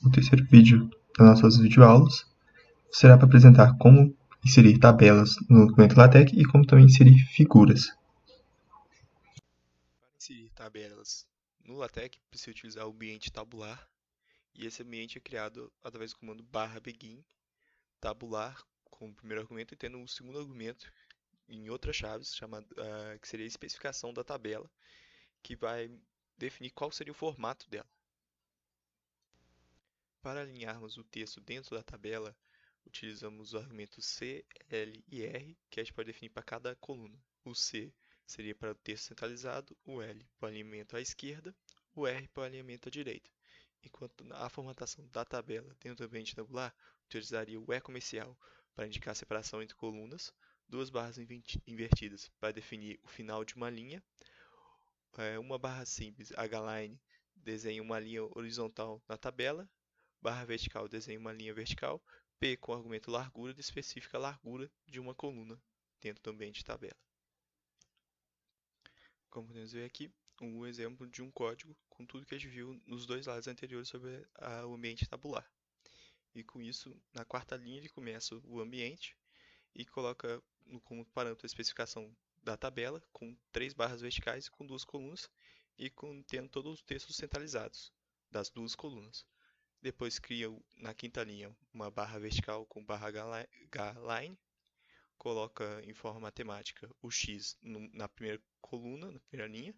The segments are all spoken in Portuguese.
O terceiro vídeo das nossas videoaulas será para apresentar como inserir tabelas no documento LaTeX e como também inserir figuras. Para inserir tabelas no LaTeX, precisa utilizar o ambiente tabular, e esse ambiente é criado através do comando /begin tabular como primeiro argumento e tendo um segundo argumento em outras chaves, que seria a especificação da tabela, que vai definir qual seria o formato dela. Para alinharmos o texto dentro da tabela, utilizamos os argumentos C, L e R, que a gente pode definir para cada coluna. O C seria para o texto centralizado, o L para o alinhamento à esquerda, o R para o alinhamento à direita. Enquanto a formatação da tabela dentro do ambiente tabular, utilizaria o E comercial para indicar a separação entre colunas, duas barras invertidas para definir o final de uma linha, uma barra simples, H-line, desenha uma linha horizontal na tabela, barra vertical desenha uma linha vertical, P com argumento largura especifica a largura de uma coluna dentro do ambiente tabela. Como podemos ver aqui, um exemplo de um código com tudo que a gente viu nos dois lados anteriores sobre o ambiente tabular. E com isso, na quarta linha ele começa o ambiente e coloca como parâmetro a especificação da tabela, com três barras verticais e com duas colunas, e tendo todos os textos centralizados das duas colunas. Depois cria na quinta linha uma barra vertical com barra H-line, coloca em forma matemática o x na primeira coluna, na primeira linha,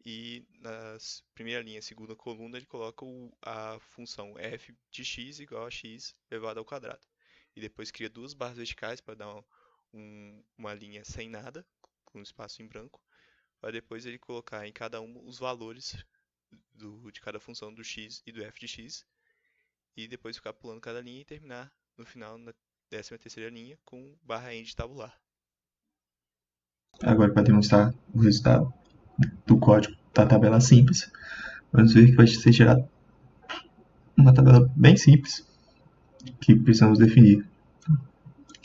e na primeira linha, segunda coluna, ele coloca a função f de x igual a x elevado ao quadrado. E depois cria duas barras verticais para dar uma linha sem nada, com um espaço em branco, para depois ele colocar em cada uma os valores de cada função do x e do f de x, e depois ficar pulando cada linha e terminar no final, na 13ª linha, com barra end tabular. Agora, para demonstrar o resultado do código da tabela simples, vamos ver que vai ser gerada uma tabela bem simples, que precisamos definir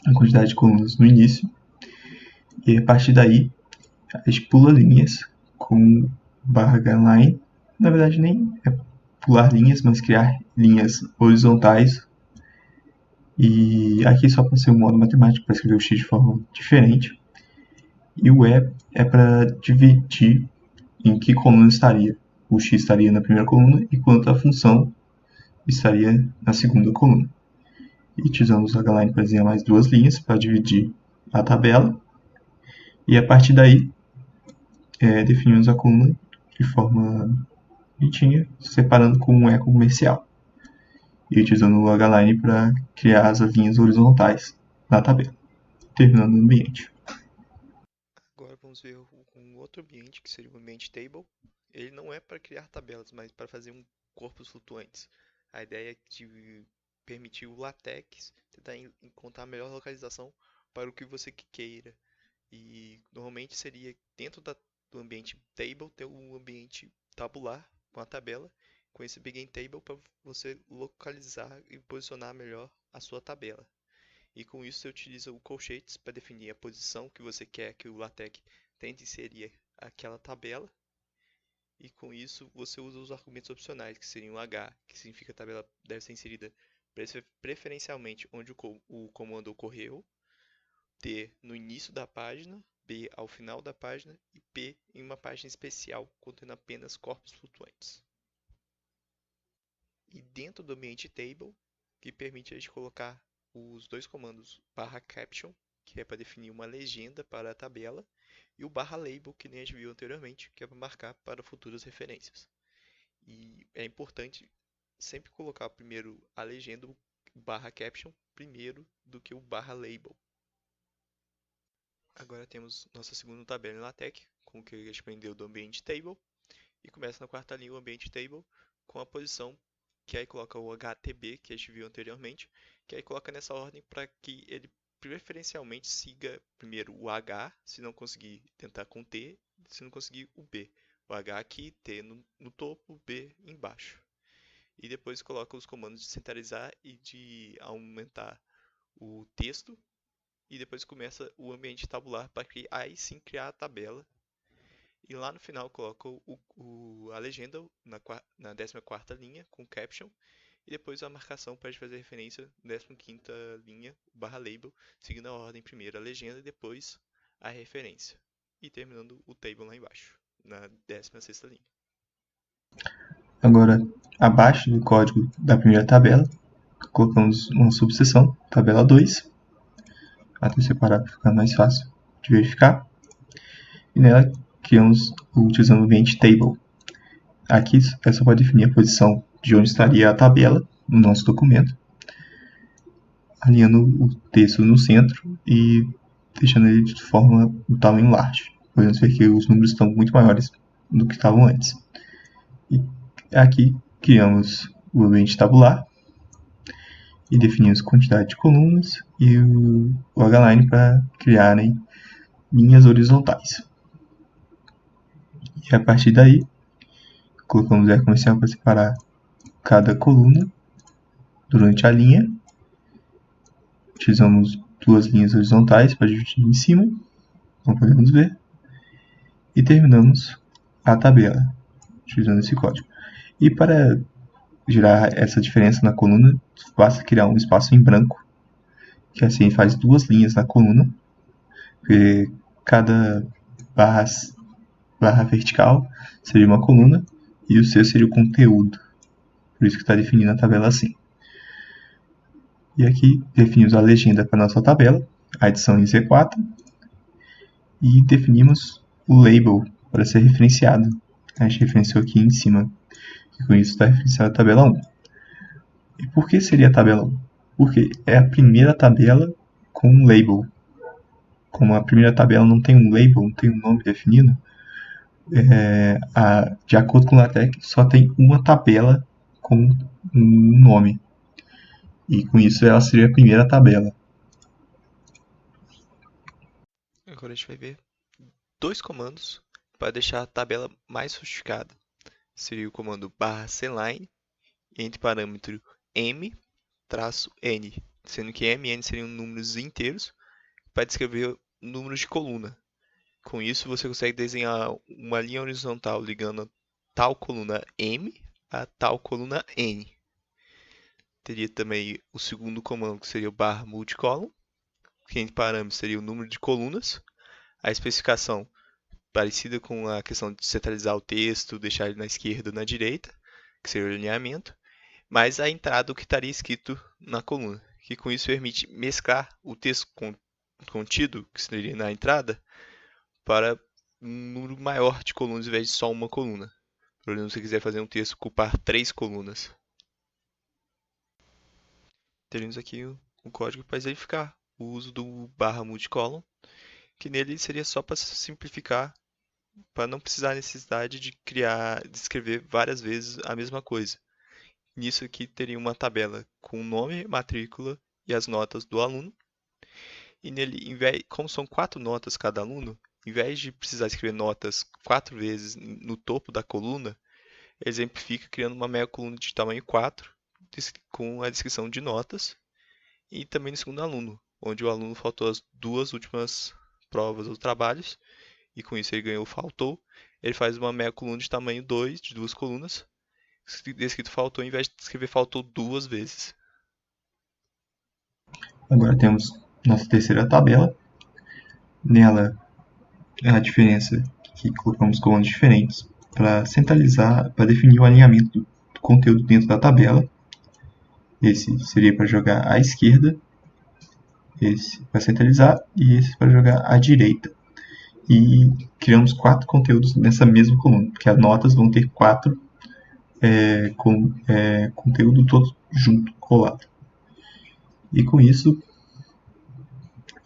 a quantidade de colunas no início, e a partir daí a gente pula linhas com barra line. Na verdade, nem é pular linhas, mas criar linhas horizontais. E aqui só para ser um modo matemático, para escrever o x de forma diferente. E o E é para dividir em que coluna estaria. O x estaria na primeira coluna, enquanto a função estaria na segunda coluna. E utilizamos o H-line para desenhar mais duas linhas para dividir a tabela. E a partir daí, definimos a coluna de forma bonitinha, separando com um E comercial. E utilizando o H-line para criar as linhas horizontais na tabela, terminando o ambiente. Agora vamos ver um outro ambiente, que seria o ambiente table. Ele não é para criar tabelas, mas para fazer corpos flutuantes. A ideia é de permitir o LaTeX tentar encontrar a melhor localização para o que você queira. E normalmente seria dentro do ambiente table ter um ambiente tabular com a tabela, com esse begin table para você localizar e posicionar melhor a sua tabela. E com isso você utiliza o colchetes para definir a posição que você quer que o LaTeX tente inserir aquela tabela. E com isso você usa os argumentos opcionais, que seriam o H, que significa que a tabela deve ser inserida preferencialmente onde o comando ocorreu, T no início da página, B ao final da página e P em uma página especial contendo apenas corpos flutuantes. E dentro do ambiente table, que permite a gente colocar os dois comandos /caption, que é para definir uma legenda para a tabela, e o /label, que nem a gente viu anteriormente, que é para marcar para futuras referências. E é importante sempre colocar primeiro a legenda, o /caption, primeiro do que o /label. Agora temos nossa segunda tabela em LaTeX, com o que a gente aprendeu do ambiente table, e começa na quarta linha o ambiente table com a posição, que aí coloca o HTB, que a gente viu anteriormente, que aí coloca nessa ordem para que ele preferencialmente siga primeiro o H, se não conseguir tentar com T, se não conseguir o B. O H aqui, T no topo, B embaixo. E depois coloca os comandos de centralizar e de aumentar o texto, e depois começa o ambiente tabular para aí sim criar a tabela. E lá no final coloca a legenda na 14ª linha com caption e depois a marcação para fazer referência, 15ª linha, barra label, seguindo a ordem, primeiro a legenda e depois a referência. E terminando o table lá embaixo, na 16ª linha. Agora, abaixo do código da primeira tabela, colocamos uma subseção, tabela 2, até separar para ficar mais fácil de verificar. E nela criamos, utilizando o ambiente table. Aqui é só para definir a posição de onde estaria a tabela no nosso documento, alinhando o texto no centro e deixando ele de forma do tamanho large. Podemos ver que os números estão muito maiores do que estavam antes. E aqui criamos o ambiente tabular e definimos quantidade de colunas e o H-line para criarem linhas horizontais. E a partir daí, colocamos R comercial para separar cada coluna durante a linha. Utilizamos duas linhas horizontais para dividir em cima, como podemos ver. E terminamos a tabela, utilizando esse código. E para gerar essa diferença na coluna, basta criar um espaço em branco, que assim faz duas linhas na coluna, porque cada barra vertical seria uma coluna e o C seria o conteúdo. Por isso que está definindo a tabela assim. E aqui definimos a legenda para a nossa tabela, a edição em Z4, e definimos o label para ser referenciado. A gente referenciou aqui em cima, e com isso está referenciada a tabela 1. E por que seria a tabela 1? Porque é a primeira tabela com um label. Como a primeira tabela não tem um label, não tem um nome definido, de acordo com o LaTeX, só tem uma tabela com um nome. E com isso ela seria a primeira tabela. Agora a gente vai ver dois comandos para deixar a tabela mais sofisticada. Seria o comando /cline, entre parâmetro m-n, sendo que m e n seriam números inteiros, para descrever números de coluna. Com isso você consegue desenhar uma linha horizontal ligando tal coluna m a tal coluna n. Teria também o segundo comando, que seria o /multicolumn, que entre parâmetros seria o número de colunas. A especificação parecida com a questão de centralizar o texto, deixar ele na esquerda ou na direita, que seria o alinhamento, mas a entrada, o que estaria escrito na coluna, que com isso permite mesclar o texto contido, que seria na entrada, para um número maior de colunas ao invés de só uma coluna. Por exemplo, se você quiser fazer um texto ocupar 3 colunas. Teríamos aqui o código para exemplificar o uso do /multicolumn, que nele seria só para simplificar, para não precisar a necessidade de escrever várias vezes a mesma coisa. Nisso aqui teria uma tabela com o nome, matrícula e as notas do aluno. E nele, como são 4 notas cada aluno, em vez de precisar escrever notas 4 vezes no topo da coluna, exemplifica criando uma meia coluna de tamanho 4, com a descrição de notas, e também no segundo aluno, onde o aluno faltou as 2 últimas provas ou trabalhos, e com isso ele ganhou faltou. Ele faz uma meia coluna de tamanho 2, de 2 colunas, escrito faltou, ao invés de escrever faltou 2 vezes. Agora temos nossa terceira tabela. Nela, a diferença que colocamos comandos diferentes para centralizar, para definir o alinhamento do conteúdo dentro da tabela. Esse seria para jogar à esquerda, esse para centralizar e esse para jogar à direita. E criamos 4 conteúdos nessa mesma coluna, porque as notas vão ter 4 conteúdo todos junto, colado. E com isso,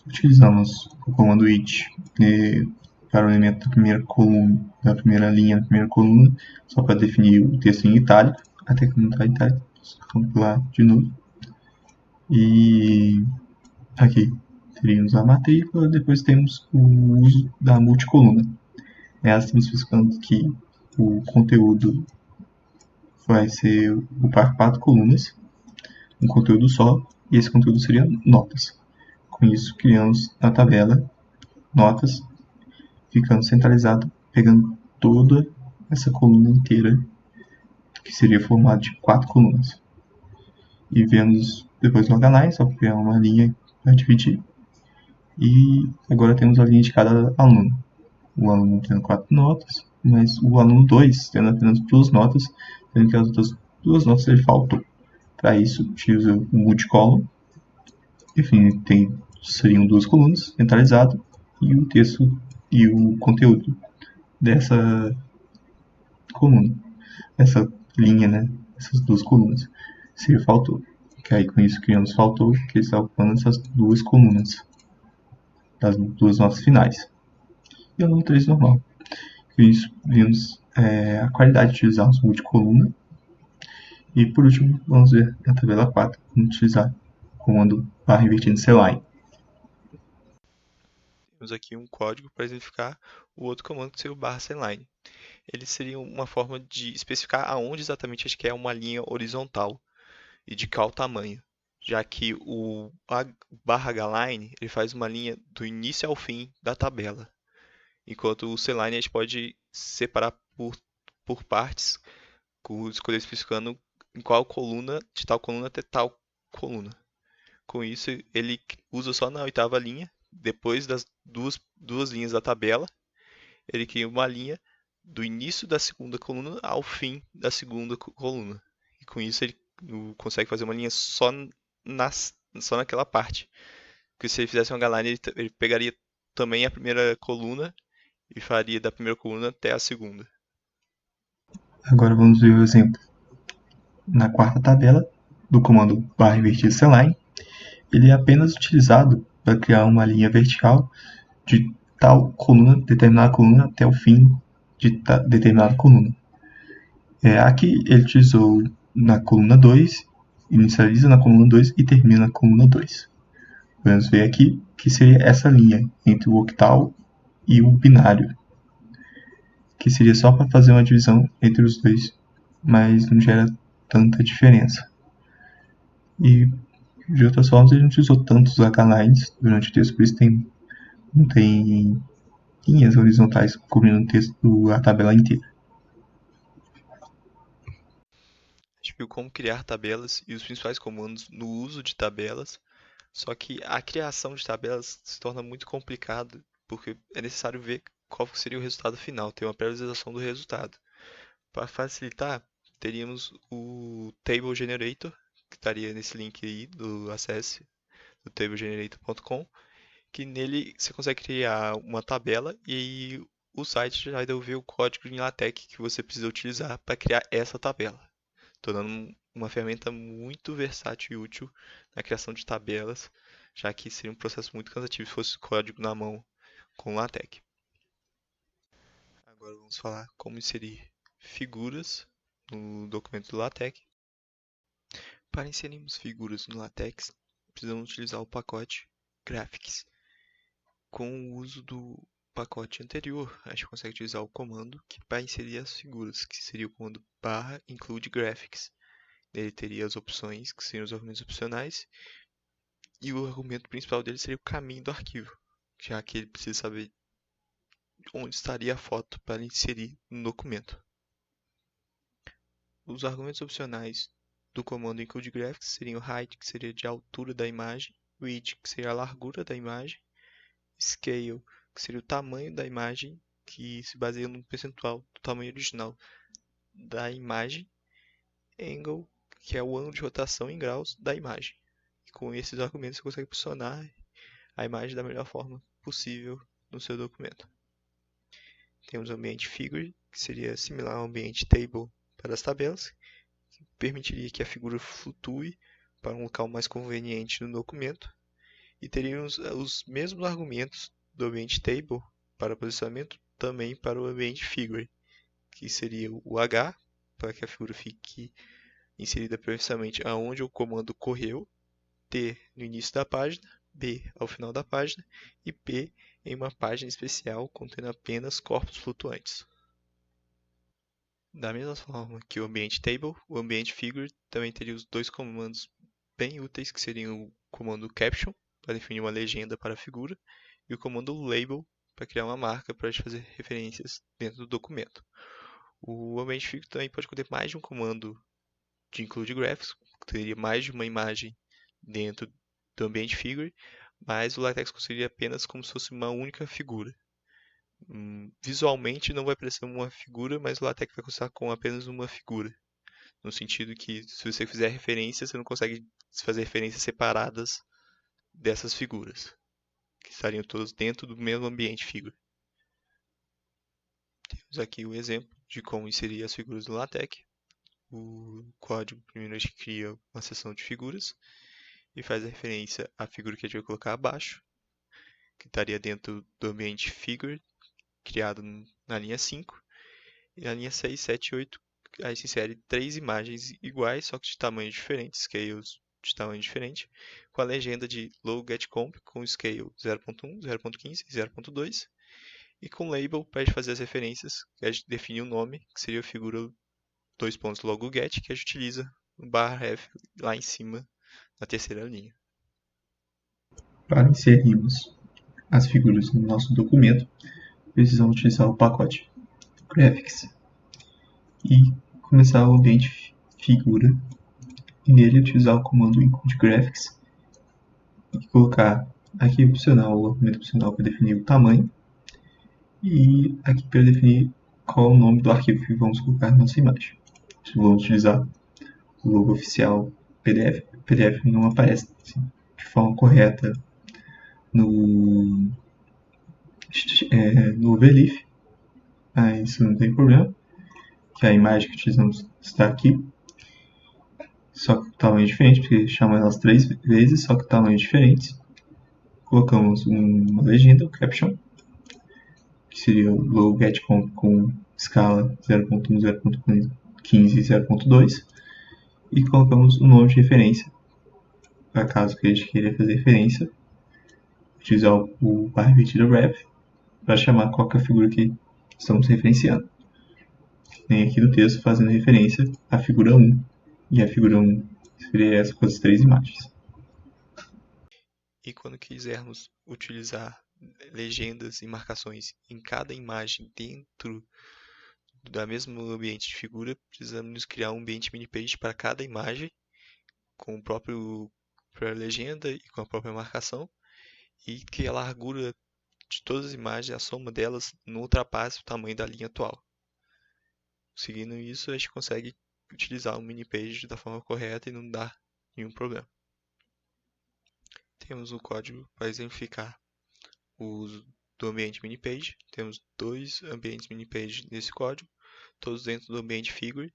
utilizamos o comando it para o elemento da primeira coluna, da primeira linha, da primeira coluna, só para definir o texto em itálico, até que não está itálico, vamos lá de novo. E aqui teríamos a matrícula, depois temos o uso da multicoluna. Nela estamos especificando que o conteúdo vai ser ocupar 4 colunas, um conteúdo só, e esse conteúdo seria notas. Com isso, criamos na tabela notas, ficando centralizado, pegando toda essa coluna inteira, que seria formada de 4 colunas. E viemos depois do H-Line, só criar uma linha para dividir. E agora temos a linha de cada aluno. O aluno tendo 4 notas, mas o aluno 2 tendo apenas 2 notas, sendo que as outras 2 notas ele faltou. Para isso, utiliza o multicolumn. Enfim, seriam 2 colunas, centralizado, e o texto e o conteúdo dessa coluna, essa linha, né? Essas 2 colunas. Seria faltou. Que aí com isso criamos faltou, que está ocupando essas 2 colunas, das 2 notas finais. E o aluno 3 normal. Com isso vimos a qualidade de utilizar os multicoluna. E por último, vamos ver na tabela 4 como utilizar o comando barra invertido cline. Temos aqui um código para exemplificar o outro comando que seria o barra cline. Ele seria uma forma de especificar aonde exatamente a gente quer uma linha horizontal e de qual tamanho, já que o barra hline ele faz uma linha do início ao fim da tabela, enquanto o cline a gente pode separar por partes, escolher especificando em qual coluna, de tal coluna até tal coluna. Com isso, ele usa só na oitava linha, depois das duas linhas da tabela, ele cria uma linha do início da segunda coluna ao fim da segunda coluna. E com isso ele consegue fazer uma linha só naquela parte. Porque se ele fizesse uma line, ele pegaria também a primeira coluna e faria da primeira coluna até a segunda. Agora vamos ver o exemplo. Na quarta tabela do comando barra invertido cline, ele é apenas utilizado para criar uma linha vertical de tal coluna, determinada coluna, até o fim de determinada coluna. Aqui ele utilizou na coluna 2, inicializa na coluna 2 e termina na coluna 2. Vamos ver aqui que seria essa linha entre o octal e o binário, que seria só para fazer uma divisão entre os dois, mas não gera tanta diferença. E de outras formas, ele não utilizou tantos H-lines durante o texto, por isso não tem linhas horizontais cobrindo o texto, a tabela inteira. A gente viu como criar tabelas e os principais comandos no uso de tabelas, só que a criação de tabelas se torna muito complicado, porque é necessário ver qual seria o resultado final, ter uma pré-visualização do resultado. Para facilitar, teríamos o Table Generator, que estaria nesse link aí do acesse, do tablegenerator.com, que nele você consegue criar uma tabela e aí o site já vai devolver o código em LaTeX que você precisa utilizar para criar essa tabela, tornando uma ferramenta muito versátil e útil na criação de tabelas, já que seria um processo muito cansativo se fosse código na mão com LaTeX. Agora vamos falar como inserir figuras no documento do LaTeX. Para inserirmos figuras no LaTeX, precisamos utilizar o pacote Graphics. Com o uso do pacote anterior, a gente consegue utilizar o comando para inserir as figuras, que seria o comando barra include graphics. Ele teria as opções, que seriam os argumentos opcionais, e o argumento principal dele seria o caminho do arquivo, já que ele precisa saber onde estaria a foto para inserir no documento. Os argumentos opcionais do comando include graphics seriam height, que seria de altura da imagem, width, que seria a largura da imagem, scale, que seria o tamanho da imagem, que se baseia num percentual do tamanho original da imagem, angle, que é o ângulo de rotação em graus da imagem. E com esses argumentos você consegue posicionar a imagem da melhor forma possível no seu documento. Temos o ambiente figure, que seria similar ao ambiente table para as tabelas, que permitiria que a figura flutue para um local mais conveniente no documento. E teríamos os mesmos argumentos do ambiente table para posicionamento também para o ambiente figure, que seria o H, para que a figura fique inserida precisamente aonde o comando correu, T no início da página, B ao final da página e P em uma página especial contendo apenas corpos flutuantes. Da mesma forma que o ambiente table, o ambiente figure também teria os dois comandos bem úteis, que seriam o comando caption, para definir uma legenda para a figura, e o comando label, para criar uma marca para fazer referências dentro do documento. O ambiente figure também pode conter mais de um comando de include graphics, teria mais de uma imagem dentro do ambiente figure, mas o LaTeX consideraria apenas como se fosse uma única figura. Visualmente não vai parecer uma figura, mas o LaTeX vai considerar como apenas uma figura. No sentido que, se você fizer referência, você não consegue fazer referências separadas dessas figuras, que estariam todas dentro do mesmo ambiente figure. Temos aqui o exemplo de como inserir as figuras do LaTeX. O código, primeiro a gente cria uma seção de figuras e faz a referência à figura que a gente vai colocar abaixo, que estaria dentro do ambiente figure, criado na linha 5. E na linha 6, 7 e 8, a gente insere 3 imagens iguais, só que de tamanhos diferentes, scales de tamanho diferente, com a legenda de low-get-comp com scale 0.1, 0.15 e 0.2, e com label para a gente fazer as referências, que a gente define o nome, que seria a figura logo-get, que a gente utiliza no /ref lá em cima, na terceira linha. Para inserirmos as figuras no nosso documento, precisamos utilizar o pacote graphics e começar o ambiente figura e nele utilizar o comando include graphics e colocar aqui opcional o argumento opcional para definir o tamanho e aqui para definir qual é o nome do arquivo que vamos colocar na nossa imagem. Vamos utilizar o logo oficial PDF. O PDF não aparece de forma correta no overleaf, mas isso não tem problema, que a imagem que utilizamos está aqui, só que tamanho diferente, porque chamamos elas 3 vezes, só que tamanhos diferentes. Colocamos uma legenda, o caption, que seria o low-get-comp com escala 0.1, 0.15 e 0.2, e colocamos o nome de referência, para caso que a gente queira fazer referência, utilizar o /ref para chamar qualquer figura que estamos referenciando. Tem aqui no texto fazendo referência à figura 1, e a figura 1 seria essa com as 3 imagens. E quando quisermos utilizar legendas e marcações em cada imagem dentro do mesmo ambiente de figura, precisamos criar um ambiente mini-page para cada imagem, com a própria legenda e com a própria marcação, e que a largura de todas as imagens, a soma delas, não ultrapasse o tamanho da linha atual. Seguindo isso, a gente consegue utilizar o mini-page da forma correta e não dar nenhum problema. Temos o código para exemplificar o uso do ambiente mini-page. Temos 2 ambientes mini-page nesse código, todos dentro do ambiente figure,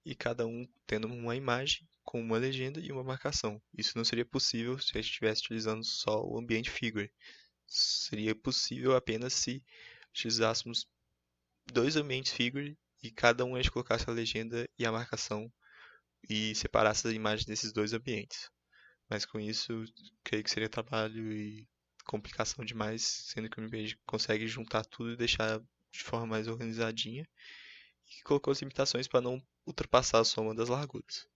e cada um tendo uma imagem com uma legenda e uma marcação. Isso não seria possível se a gente estivesse utilizando só o ambiente figure. Seria possível apenas se utilizássemos 2 ambientes figure e cada um a gente colocasse a legenda e a marcação e separasse as imagens desses 2 ambientes. Mas com isso, creio que seria trabalho e complicação demais, sendo que o MPage consegue juntar tudo e deixar de forma mais organizadinha, e que colocou as limitações para não ultrapassar a soma das larguras.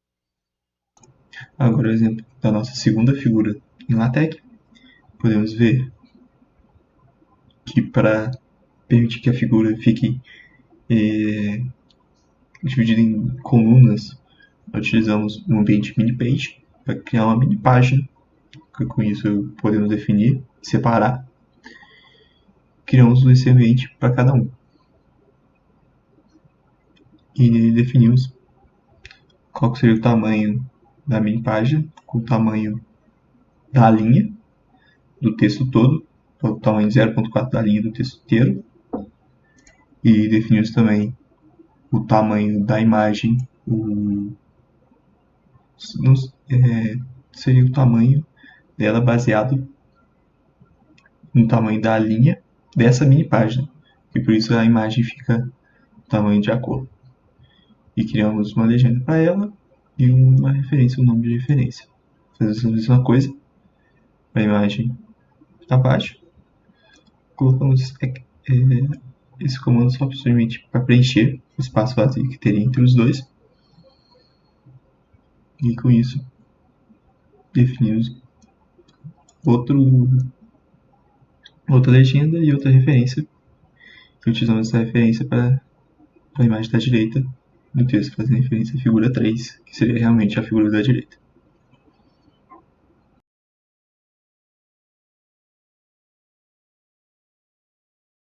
Agora, o exemplo da nossa segunda figura em LaTeX, podemos ver que para permitir que a figura fique dividida em colunas, utilizamos um ambiente mini-page para criar uma mini-página, que com isso podemos definir e separar. Criamos esse ambiente para cada um. E nele definimos qual seria o tamanho da mini-página, com o tamanho da linha do texto todo, o tamanho 0.4 da linha do texto inteiro. E definimos também o tamanho da imagem, seria o tamanho dela baseado no tamanho da linha dessa mini página, e por isso a imagem fica tamanho de acordo. E criamos uma legenda para ela e uma referência, um nome de referência. Fazemos a mesma coisa para a imagem abaixo. Colocamos esse comando só simplesmente para preencher o espaço vazio que teria entre os dois. E com isso definimos outra legenda e outra referência. E utilizamos essa referência para a imagem da direita no texto fazendo referência à figura 3, que seria realmente a figura da direita.